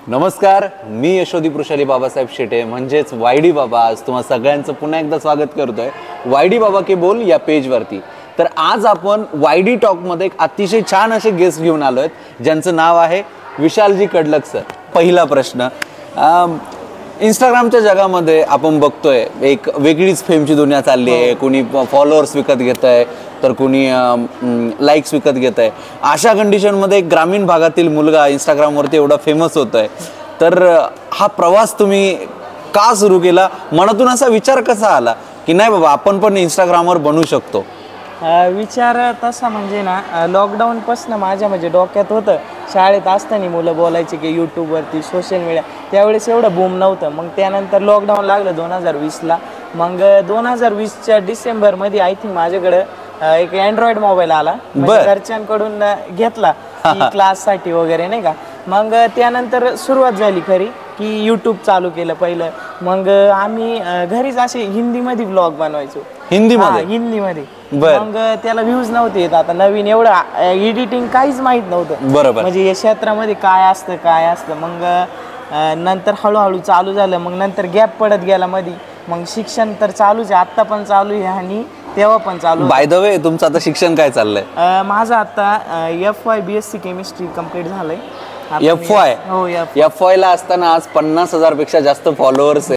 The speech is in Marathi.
नमस्कार, मी यशोदीप ऋषाली बाबासाहेब शेटे म्हणजेच वायडी बाबा. आज तुम्हा सगळ्यांचं पुन्हा एकदा स्वागत करतोय वायडी बाबा के बोल या पेजवरती. तर आज आपण वायडी टॉकमध्ये एक अतिशय छान असे गेस्ट घेऊन आलो आहेत ज्यांचं नाव आहे विशालजी कडलक सर. पहिला प्रश्न, इंस्टाग्रामच्या जगामध्ये आपण बघतोय एक वेगळीच फेमची दुनिया चालली आहे. कोणी फॉलोअर्स विकत घेत आहे तर कोणी लाईक्स विकत घेत आहे. अशा कंडिशनमध्ये एक ग्रामीण भागातील मुलगा इंस्टाग्रामवरती एवढा फेमस होत आहे. तर हा प्रवास तुम्ही का सुरू केला? मनातून असा विचार कसा आला की नाही बाबा आपण पण इंस्टाग्रामवर बनू शकतो? विचार तसा म्हणजे ना, लॉकडाऊनपासून माझ्या म्हणजे डोक्यात होतं. शाळेत असताना मुलं बोलायचे की यूट्यूबवरती सोशल मीडिया, त्यावेळेस एवढं बूम नव्हतं. मग त्यानंतर लॉकडाऊन लागलं 2020ला. मग 2020च्या डिसेंबरमध्ये आय थिंक माझ्याकडं एक अँड्रॉइड मोबाईल आला. घरच्यांकडून घेतला क्लाससाठी वगैरे नाही का. मग त्यानंतर सुरुवात झाली खरी की यूट्यूब चालू केलं पहिलं. मग आम्ही घरीच असे हिंदीमध्ये ब्लॉग बनवायचो. हिंदीमध्ये. मग त्याला व्ह्यूज नव्हते येत. आता नवीन एवढं एडिटिंग काहीच माहित नव्हतं बरोबर, म्हणजे या क्षेत्रामध्ये काय असतं. मग नंतर हळूहळू चालू झालं. मग नंतर गॅप पडत गेला मध्ये. मग शिक्षण तर चालूच आहे, आत्ता पण चालू आहे आणि तेव्हा पण चालू. बाय द वे तुमचं आता शिक्षण काय चाललंय? माझं आता FY BSc केमिस्ट्री कम्प्लीट झालंय. FY ला असताना आज 50,000 पेक्षा जास्त फॉलोअर्स